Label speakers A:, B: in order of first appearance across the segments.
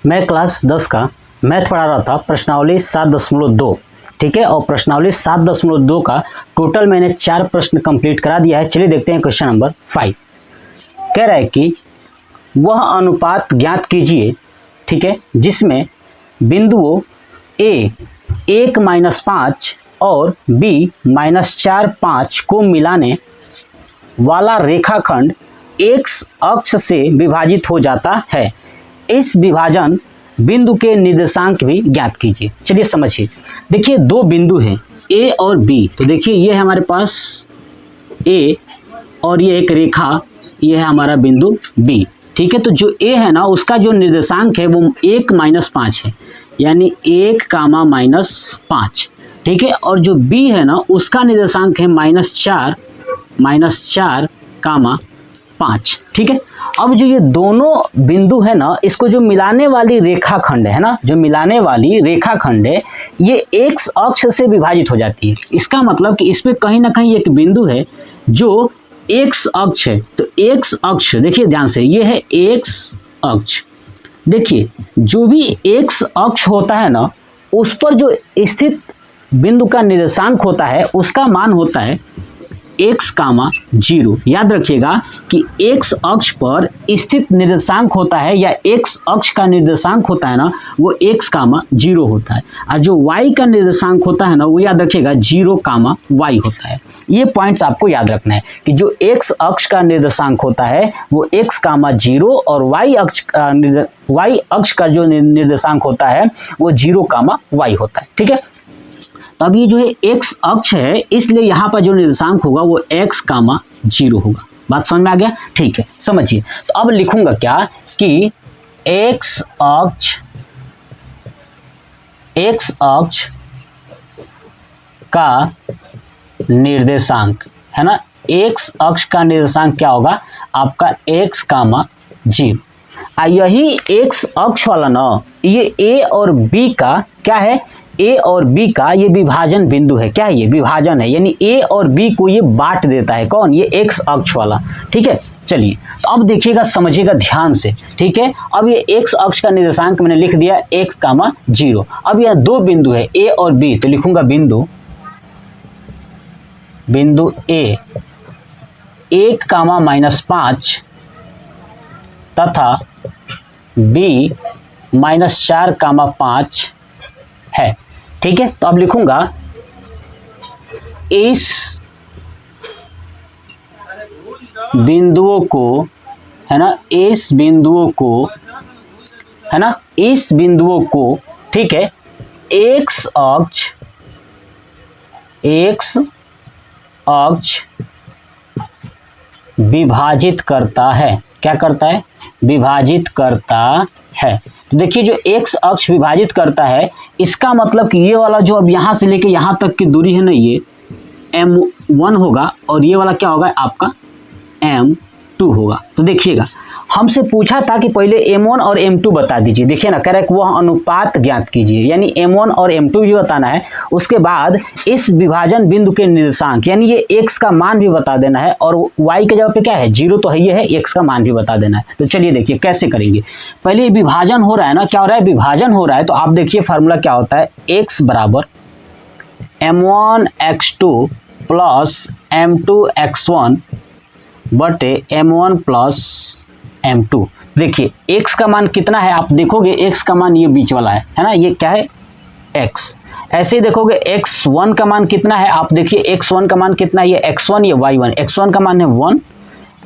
A: मैं क्लास 10 का मैथ पढ़ा रहा था, प्रश्नावली 7.2, ठीक है। और प्रश्नावली 7.2 का टोटल मैंने 4 प्रश्न कंप्लीट करा दिया है। चलिए देखते हैं क्वेश्चन नंबर 5। कह रहा है कि वह अनुपात ज्ञात कीजिए, ठीक है, जिसमें बिंदुओं A 1-5 और B -4 5 को मिलाने वाला रेखाखंड X अक्ष से विभाजित हो जाता है। इस विभाजन बिंदु के निर्देशांक भी ज्ञात कीजिए। चलिए समझिए। देखिए दो बिंदु हैं A और B। तो देखिए ये है हमारे पास A और ये एक रेखा, ये है हमारा बिंदु B, ठीक है। तो जो A है ना, उसका जो निर्देशांक है वो 1-5 है, यानी 1, -5, ठीक है। और जो B है ना, उसका निर्देशांक है -4, 5, ठीक है। अब जो ये दोनों बिंदु है ना, इसको जो मिलाने वाली रेखाखंड है ना, जो मिलाने वाली रेखाखंड है, ये X अक्ष से विभाजित हो जाती है। इसका मतलब कि इस पे कहीं ना कहीं एक बिंदु है जो X अक्ष है। तो X अक्ष देखिए ध्यान से, ये है X अक्ष। देखिए जो भी X अक्ष होता है ना, उस पर जो स्थित बिंदु का निर्देशांक होता है, उसका मान होता है x, 0। याद रखिएगा कि x अक्ष पर स्थित निर्देशांक होता है या x अक्ष का निर्देशांक होता है ना, वो x, 0 होता है। और जो y का निर्देशांक होता है ना, वो याद रखिएगा 0, y होता है। ये पॉइंट्स आपको याद रखना है कि जो x अक्ष का निर्देशांक होता है वो x, 0 और y अक्ष का जो निर्देशांक होता है वो 0, y होता है, ठीक है। तब ये जो है x अक्ष है, इसलिए यहाँ पर जो निर्देशांक होगा वो x, 0 होगा। बात समझ में आ गया? ठीक है, समझिए। तो अब लिखूंगा क्या कि x अक्ष का निर्देशांक है ना, x अक्ष का निर्देशांक क्या होगा आपका x, 0। यही x अक्ष वाला ना, ये a और b का क्या है, A और B का ये विभाजन बिंदु है। क्या है ये? विभाजन है, यानी A और B को ये बांट देता है। कौन? ये X अक्ष वाला, ठीक है। चलिए तो अब देखिएगा, समझिएगा ध्यान से, ठीक है। अब ये X अक्ष का निर्देशांक मैंने लिख दिया x, 0। अब यह दो बिंदु है A और B, तो लिखूंगा बिंदु A 1, -5 तथा B -4, 5 है, ठीक है। तो अब लिखूंगा इस बिंदुओं को है ना, इस बिंदुओं को, ठीक है, X अक्ष विभाजित करता है। क्या करता है? विभाजित करता है। तो देखिए जो X अक्ष विभाजित करता है, इसका मतलब कि ये वाला जो अब यहाँ से लेके यहाँ तक की दूरी है ना, ये M1 होगा और ये वाला क्या होगा आपका M2 होगा। तो देखिएगा हमसे पूछा था कि पहले M1 और M2 बता दीजिए। देखिए ना, कह रहा है कि वह अनुपात ज्ञात कीजिए, यानी M1 और M2 भी बताना है। उसके बाद इस विभाजन बिंदु के निर्देशांक, यानी ये X का मान भी बता देना है, और Y के जगह पे क्या है 0 तो है, ये है, X का मान भी बता देना है। तो चलिए देखिए कैसे करेंगे। पहले विभाजन हो रहा है ना, क्या हो रहा है? विभाजन हो रहा है। तो आप देखिए फार्मूला क्या होता है, X बराबर M1x2 प्लस M2x1 बटे M1 प्लस M2। देखिए x का मान कितना है, आप देखोगे x का मान ये बीच वाला है ना, ये क्या है x। ऐसे ही देखोगे x1 का मान कितना है, आप देखिए x1 का मान कितना है, ये x1, ये y1। x1 का मान है 1।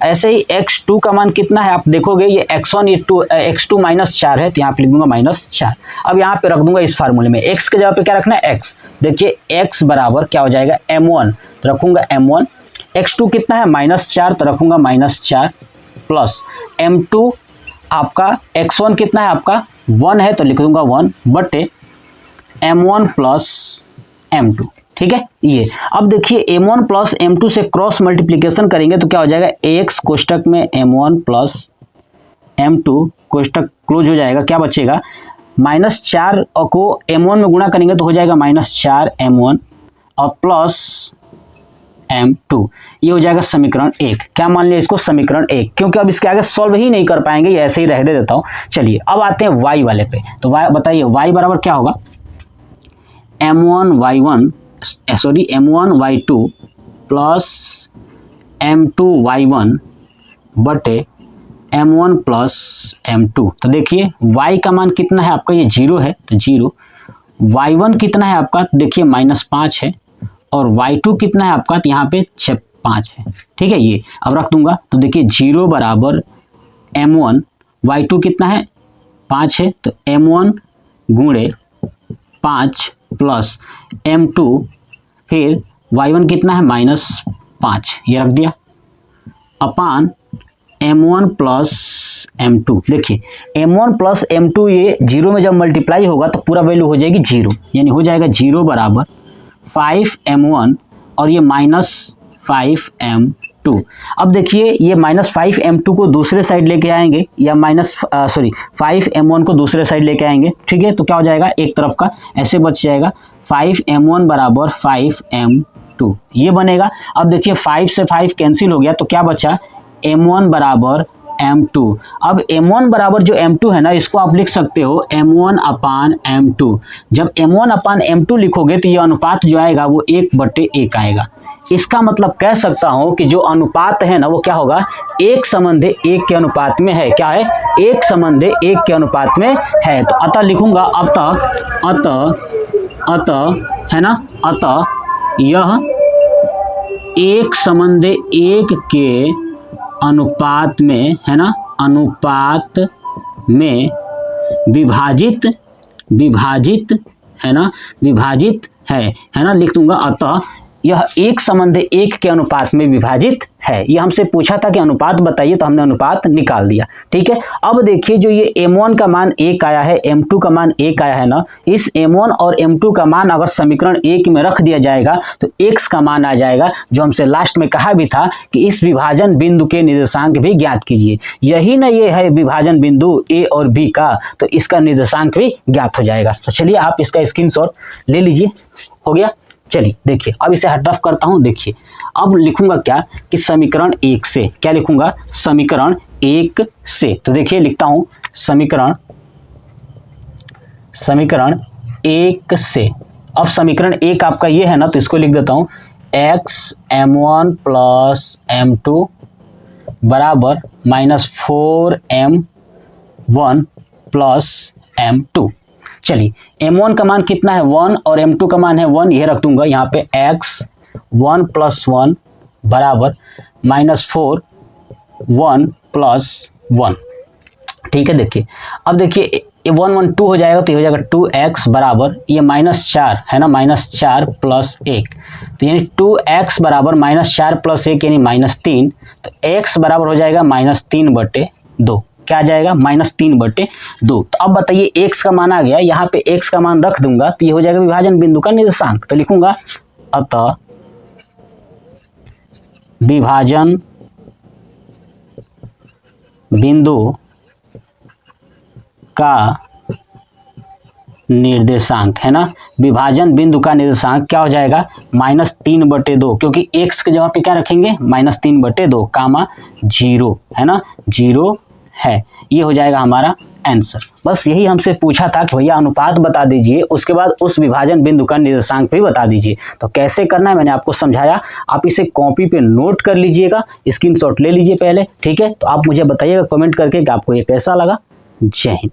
A: ऐसे ही x2 का मान कितना है, आप देखोगे ये x1, ये x2 -4 है, तो यहाँ पे लिख दूंगा -4। अब यहाँ पे रख दूंगा इस फार्मूले में x के जगह पे क्या रखना है, x। देखिए x बराबर क्या हो जाएगा M1, तो रखूंगा M1। x2 कितना है -4, तो रखूंगा -4 प्लस M2 आपका x1 कितना है आपका 1 है, तो लिख दूंगा 1 बटे M1 प्लस M2, ठीक है। ये अब देखिए M1 प्लस M2 से क्रॉस मल्टीप्लिकेशन करेंगे तो क्या हो जाएगा, AX कोष्टक में M1 प्लस M2 कोष्टक क्लोज हो जाएगा। क्या बचेगा, -4 को M1 में गुणा करेंगे तो हो जाएगा -4 M1 और प्लस m2। ये हो जाएगा समीकरण 1। क्या मान लिया इसको? समीकरण 1, क्योंकि अब इसके आगे सॉल्व ही नहीं कर पाएंगे, ये ऐसे ही रह देता हूँ। चलिए अब आते हैं y वाले पे। तो y बताइए, y बराबर क्या होगा? m1y2 प्लस m2y1 बटे m1 प्लस m2। तो देखिए y का मान कितना है आपका? ये 0 है तो 0। y1 कितना है आपका? तो देखिए -5 है। और y2 कितना है आपका? तो यहाँ पे 5 है। ठीक है, ये अब रख दूंगा। तो देखिए 0 बराबर m1, y2 कितना है? 5 है, तो m1 गुणे 5 प्लस m2, फिर y1 कितना है? -5, ये रख दिया, अपान m1 प्लस m2। देखिए m1 प्लस m2 ये 0 में जब मल्टीप्लाई होगा तो पूरा वैल्यू हो जाएगी 0, यानी हो जाएगा 0 बराबर 5m1 और ये -5m2। अब देखिए ये -5m2 को दूसरे साइड लेके आएंगे, या 5m1 को दूसरे साइड लेके आएंगे। ठीक है, तो क्या हो जाएगा? एक तरफ का ऐसे बच जाएगा, 5m1 बराबर 5m2 ये बनेगा। अब देखिए 5 से 5 कैंसिल हो गया, तो क्या बचा? m1 बराबर m2। अब m1 बराबर जो m2 है ना, इसको आप लिख सकते हो m1 अपान m2। जब m1 अपान m2 लिखोगे तो ये अनुपात जो आएगा वो 1/1 आएगा। इसका मतलब कह सकता हूं कि जो अनुपात है ना वो क्या होगा? 1:1 के अनुपात में है। क्या है? 1:1 के अनुपात में है। तो अतः लिखूंगा, अतः है ना, अतः यह 1:1 के अनुपात में है ना, अनुपात में विभाजित है ना, विभाजित है ना, लिख दूंगा। अतः यह 1:1 के अनुपात में विभाजित है। ये हमसे पूछा था कि अनुपात बताइए, तो हमने अनुपात निकाल दिया। ठीक है, अब देखिए जो ये m1 का मान 1 आया है, m2 का मान 1 आया है ना, इस m1 और m2 का मान अगर समीकरण 1 में रख दिया जाएगा तो x का मान आ जाएगा, जो हमसे लास्ट में कहा भी था कि इस विभाजन बिंदु के निर्देशांक भी ज्ञात कीजिए। यही ना ये है विभाजन बिंदु a और b का, तो इसका निर्देशांक भी ज्ञात हो जाएगा। तो चलिए आप इसका स्क्रीनशॉट ले लीजिए। हो गया। चलिए देखिए अब इसे हट रफ करता हूं। देखिए अब लिखूंगा क्या कि समीकरण 1 से, क्या लिखूंगा? समीकरण 1 से। तो देखिए लिखता हूं समीकरण 1 से। अब समीकरण 1 आपका ये है ना, तो इसको लिख देता हूं x m1 प्लस m2 बराबर -4m1 प्लस m2। चलिए m1 का मान कितना है? 1 और m2 का मान है 1, यह रख दूंगा यहाँ पे। x1 + 1 बराबर -4 1 + 1। ठीक है, देखिए अब देखिए 1 1 2 हो जाएगा, तो ये हो जाएगा 2x बराबर ये -4 है ना, -4 + 1, तो यानी 2x बराबर -4 + 1 यानी -3। तो x बराबर हो जाएगा -3/2। क्या आ जाएगा? -3/2। तो अब बताइए x का मान आ गया, यहाँ पे x का मान रख दूंगा तो ये हो जाएगा विभाजन बिंदु का निर्देशांक। तो लिखूंगा अतः विभाजन बिंदु का निर्देशांक है ना, विभाजन बिंदु का निर्देशांक क्या हो जाएगा? -3/2, क्योंकि x के जगह पे क्या रखेंगे? -3/2 कामा 0 है ना, 0 है। ये हो जाएगा हमारा आंसर। बस यही हमसे पूछा था कि भैया अनुपात बता दीजिए, उसके बाद उस विभाजन बिंदु का निर्देशांक भी बता दीजिए। तो कैसे करना है मैंने आपको समझाया, आप इसे कॉपी पे नोट कर लीजिएगा, स्क्रीनशॉट ले लीजिए पहले। ठीक है, तो आप मुझे बताइएगा कमेंट करके कि आपको ये कैसा लगा। जय हिंद।